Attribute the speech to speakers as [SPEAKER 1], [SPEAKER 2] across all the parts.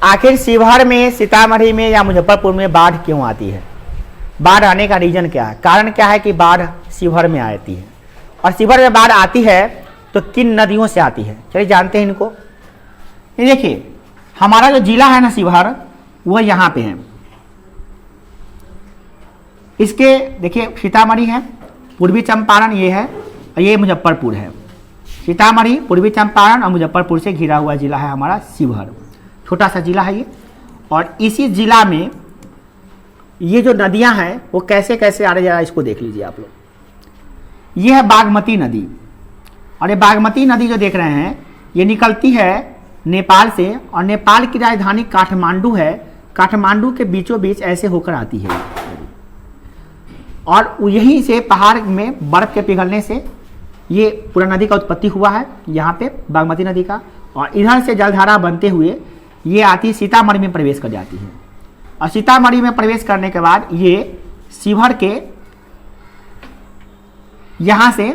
[SPEAKER 1] आखिर शिवहर में, सीतामढ़ी में या मुजफ्फरपुर में बाढ़ क्यों आती है? बाढ़ आने का रीजन क्या है, कारण क्या है कि बाढ़ शिवहर में आती है? और शिवहर में बाढ़ आती है तो किन नदियों से आती है? चलिए जानते हैं इनको। ये देखिए, हमारा जो जिला है ना शिवहर, वह यहाँ पे है। इसके देखिए सीतामढ़ी है, पूर्वी चंपारण ये है, और ये मुजफ्फरपुर है। सीतामढ़ी, पूर्वी चंपारण और मुजफ्फरपुर से घिरा हुआ जिला है हमारा शिवहर। छोटा सा जिला है ये। और इसी जिला में ये जो नदियां हैं वो कैसे कैसे आ रही है इसको देख लीजिए आप लोग। ये है बागमती नदी, और ये बागमती नदी जो देख रहे हैं ये निकलती है नेपाल से, और नेपाल की राजधानी काठमांडू है। काठमांडू के बीचों बीच ऐसे होकर आती है, और यहीं से पहाड़ में बर्फ के पिघलने से ये पूरा नदी का उत्पत्ति हुआ है यहाँ पे बागमती नदी का। और इधर से जलधारा बनते हुए ये आती सीतामढ़ी में प्रवेश कर जाती है, और सीतामढ़ी में प्रवेश करने के बाद ये शिवहर के यहाँ से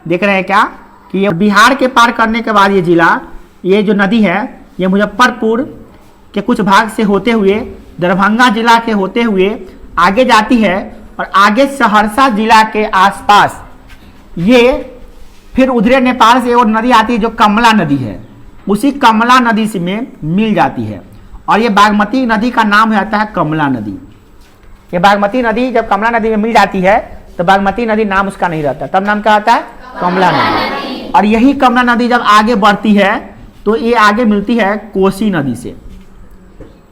[SPEAKER 1] देख रहे हैं क्या कि ये बिहार के पार करने के बाद ये जिला, ये जो नदी है ये मुजफ्फरपुर के कुछ भाग से होते हुए दरभंगा जिला के होते हुए आगे जाती है, और आगे सहरसा जिला के आसपास ये फिर उधरे नेपाल से वो नदी आती है जो कमला नदी है, उसी कमला नदी से में मिल जाती है। और ये बागमती नदी का नाम हो जाता है कमला नदी। ये बागमती नदी जब कमला नदी में मिल जाती है तो बागमती नदी नाम उसका नहीं रहता, तब नाम क्या होता है? कमला नदी। और यही कमला नदी जब आगे बढ़ती है तो ये आगे मिलती है कोसी नदी से।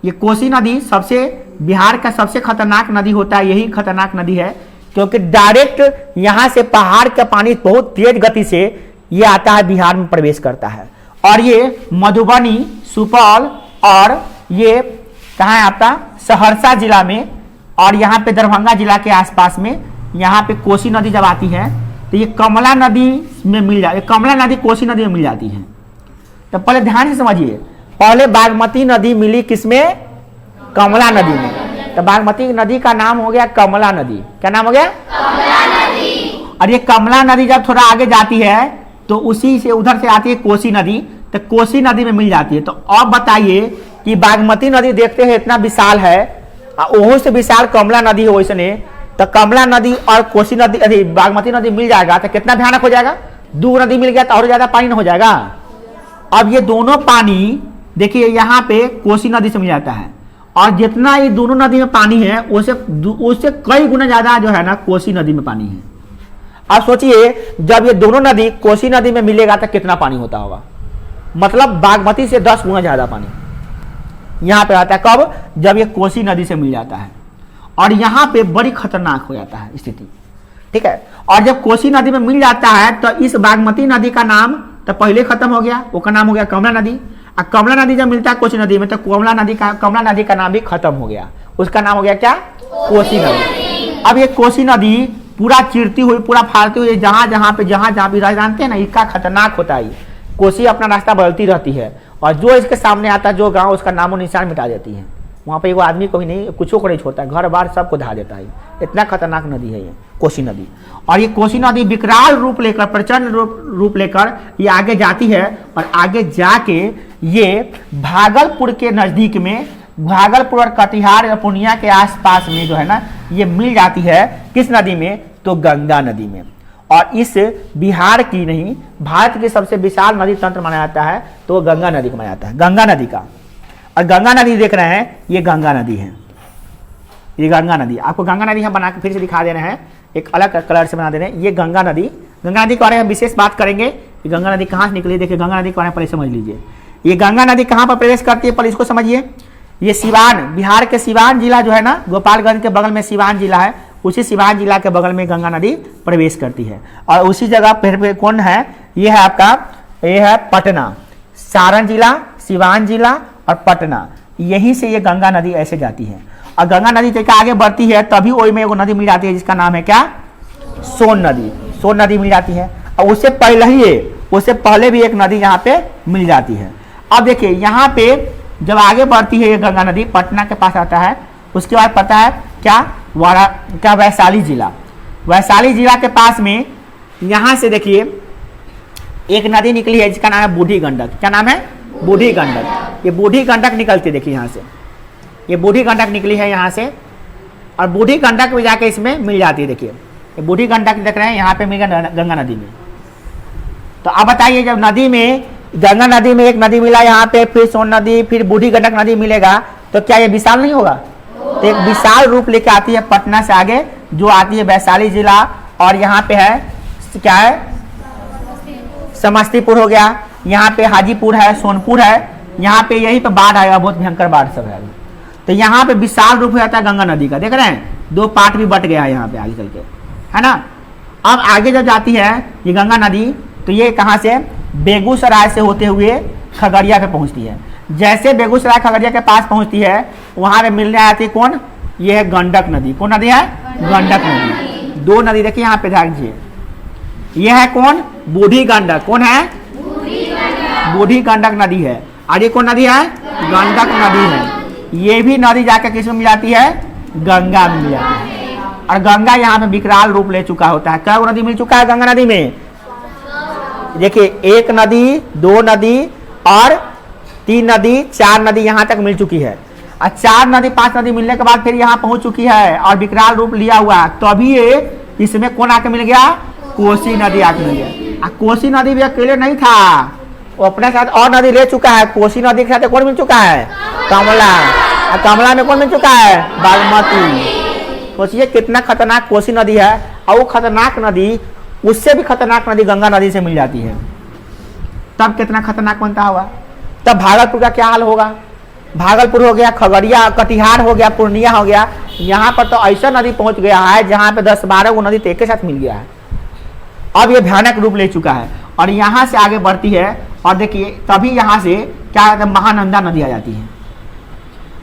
[SPEAKER 1] ये कोसी नदी सबसे बिहार का सबसे खतरनाक नदी होता है, यही खतरनाक नदी है क्योंकि डायरेक्ट यहाँ से पहाड़ का पानी बहुत तेज गति से ये आता है, बिहार में प्रवेश करता है। और ये मधुबनी, सुपौल और ये कहाँ है आपका सहरसा जिला में, और यहाँ पे दरभंगा जिला के आसपास में यहाँ पे कोसी नदी जब आती है तो ये कमला नदी में मिल जाती है। कमला नदी कोसी नदी में मिल जाती है। तो पहले ध्यान से समझिए, पहले बागमती नदी मिली किसमें? कमला नदी में। तो बागमती नदी का नाम हो गया कमला नदी। क्या नाम हो गया? कमला नदी। और ये कमला नदी जब थोड़ा आगे जाती है तो उसी से उधर से आती है कोसी नदी, तो कोसी नदी में मिल जाती है। तो अब बताइए कि बागमती नदी देखते हैं इतना विशाल है, वहीं से विशाल कमला नदी है वैसने, तो कमला नदी और कोसी नदी बागमती नदी मिल जाएगा तो कितना भयानक हो जाएगा? दो नदी मिल गया तो और ज्यादा पानी न हो जाएगा। अब ये दोनों पानी देखिए यहाँ पे कोसी नदी से मिल जाता है, और जितना ये दोनों नदी में पानी है उससे कई गुना ज्यादा जो है ना कोसी नदी में पानी है। अब सोचिए जब ये दोनों नदी कोसी नदी में मिलेगा तो कितना पानी होता होगा? मतलब बागमती से 10 गुना ज्यादा पानी यहाँ पे आता है। कब? जब ये कोसी नदी से मिल जाता है, और यहाँ पे बड़ी खतरनाक हो जाता है स्थिति। ठीक है, और जब कोसी नदी में मिल जाता है तो इस बागमती नदी का नाम तो पहले खत्म हो गया, वो का नाम हो गया कमला नदी। और कमला नदी जब मिलता है कोसी नदी में तो कमला नदी का नाम भी खत्म हो गया, उसका नाम हो गया क्या? कोसी नदी। अब ये कोसी नदी पूरा चिरती हुई, पूरा फाड़ती हुई जहां भी जानते हैं ना, इसका खतरनाक होता है। कोसी अपना रास्ता बदलती रहती है, और जो इसके सामने आता है जो गांव, उसका नामो निशान मिटा देती है। वहां पे एगो आदमी को भी नहीं, कुछ को नहीं छोड़ता, घर बार सबको ढा देता है। इतना खतरनाक नदी है ये कोसी नदी। और ये कोसी नदी विकराल रूप लेकर, प्रचंड रूप लेकर ये आगे जाती है, और आगे जाके ये भागलपुर के नजदीक में, भागलपुर और कटिहार और पूर्णिया के आसपास में जो है ना ये मिल जाती है। किस नदी में? तो गंगा नदी में। और इस बिहार की नहीं, भारत की सबसे विशाल नदी तंत्र माना जाता है तो गंगा नदी को माना जाता है, गंगा नदी का। और गंगा नदी देख रहे हैं, ये गंगा नदी है, ये गंगा नदी। आपको गंगा नदी हम बना के फिर से दिखा दे रहे हैं, एक अलग कलर से बना दे रहे हैं। ये गंगा नदी के बारे में विशेष बात करेंगे कि गंगा नदी कहाँ से निकली। देखिए गंगा नदी के बारे में पहले समझ लीजिए। ये गंगा नदी कहाँ पर प्रवेश करती है, पहले इसको समझिए। ये सिवान, बिहार के सिवान जिला जो है ना, गोपालगंज के बगल में सिवान जिला है, उसी सिवान जिला के बगल में गंगा नदी प्रवेश करती है। और उसी जगह फिर कौन है? ये है आपका, ये है पटना, सारण जिला, सिवान जिला और पटना। यहीं से ये गंगा नदी ऐसे जाती है, और गंगा नदी जब आगे बढ़ती है तभी वही में एगो नदी मिल जाती है जिसका नाम है क्या? सोन नदी। सोन नदी मिल जाती है, और उससे पहले भी एक नदी यहाँ पे मिल जाती है। अब देखिए यहाँ पे जब आगे बढ़ती है ये गंगा नदी, पटना के पास आता है, उसके बाद पता है क्या वैशाली जिला। वैशाली जिला के पास में यहाँ से देखिए एक नदी निकली है जिसका नाम है बूढ़ी गंडक। क्या नाम है? बूढ़ी गंडक। ये बूढ़ी गंडक निकलती है, देखिए यहाँ से ये बूढ़ी गंडक निकली है यहाँ से, और बूढ़ी गंडक में जाके इसमें मिल जाती है। देखिए ये बूढ़ी गंडक देख रहे हैं यहाँ पे मिल गया गंगा नदी में। तो अब बताइए जब नदी में, गंगा नदी में एक नदी मिला यहाँ पे, फिर सोन नदी, फिर बूढ़ी गंडक नदी मिलेगा, तो क्या ये विशाल नहीं होगा? तो एक विशाल रूप लेके आती है पटना से आगे, जो आती है वैशाली जिला, और यहाँ पे है क्या है, समस्तीपुर हो गया, यहाँ पे हाजीपुर है, सोनपुर है, यहाँ पे यही पे बाढ़ आएगा, बहुत भयंकर बाढ़ सब है। तो यहाँ पे विशाल रूप हो जाता है गंगा नदी का, देख रहे हैं दो पार्ट भी बट गया है यहाँ पे आगे चल के, है ना। अब आगे जब जाती है ये गंगा नदी, तो ये कहाँ से, बेगूसराय से होते हुए खगड़िया पे पहुँचती है। जैसे बेगूसराय खगड़िया के पास पहुँचती है, वहाँ पे मिलने आती है कौन, ये है गंडक नदी। कौन नदी है? गंडक नदी। दो नदी देखिए यहाँ पे ध्यान दीजिए, ये है कौन, बूढ़ी गंडक। कौन है? बूढ़ी गंडक नदी है। और ये कौन नदी है? गंडक नदी है। ये भी नदी जाकर किसमें मिल जाती है? गंगा में मिल जाती है। और गंगा यहाँ पे विकराल रूप ले चुका होता है। क्या नदी मिल चुका है गंगा नदी में? देखिए एक नदी, दो नदी और तीन नदी, चार नदी यहाँ तक मिल चुकी है। और चार नदी पांच नदी मिलने के बाद फिर यहाँ पहुंच चुकी है और विकराल रूप लिया हुआ। तभी इसमें कौन आके मिल गया? कोसी नदी आके मिल गया। कोसी नदी भी अकेले नहीं था, वो अपने साथ और नदी ले चुका है। कोसी नदी के साथ कौन मिल चुका है? कमला। और कमला में कौन मिल चुका है? बागमती। सोचिए कितना खतरनाक कोसी नदी है। और वो खतरनाक नदी, उससे भी खतरनाक नदी गंगा नदी से मिल जाती है, तब कितना खतरनाक बनता होगा। तब भागलपुर का क्या हाल होगा? भागलपुर हो गया, खगड़िया, कटिहार हो गया, पूर्णिया हो गया। यहाँ पर तो ऐसा नदी पहुंच गया है जहाँ पे 10-12 वो नदी तो एक के साथ मिल गया है। अब ये भयानक रूप ले चुका है और यहाँ से आगे बढ़ती है। और देखिए तभी यहाँ से क्या है, महानंदा नदी आ जाती है।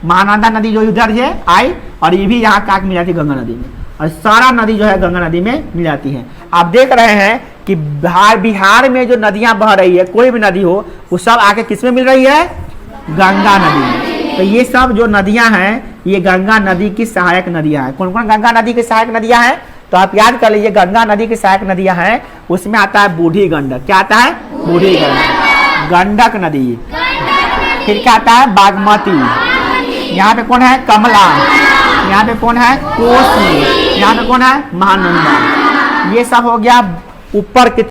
[SPEAKER 1] महानंदा नदी जो इधर है आई, और ये भी यहाँ काट मिल जाती है गंगा नदी में। और सारा नदी जो है गंगा नदी में मिल जाती है। आप देख रहे हैं कि बिहार में जो नदियाँ बह रही है, कोई भी नदी हो, वो सब आके किस में मिल रही है? गंगा नदी में। तो ये सब जो नदियाँ हैं, ये गंगा नदी की सहायक नदियाँ हैं। कौन कौन गंगा नदी की सहायक नदियाँ हैं? तो आप याद कर लीजिए, गंगा नदी की सहायक नदियाँ हैं, उसमें आता है बूढ़ी गंडक। क्या आता है? बूढ़ी गंडक, गंडक नदी। फिर क्या आता है? बागमती। यहाँ पे कौन है? कमला। यहाँ पे कौन है? कोसी। यहाँ पे कौन है? महानंदा। ये सब हो गया ऊपर की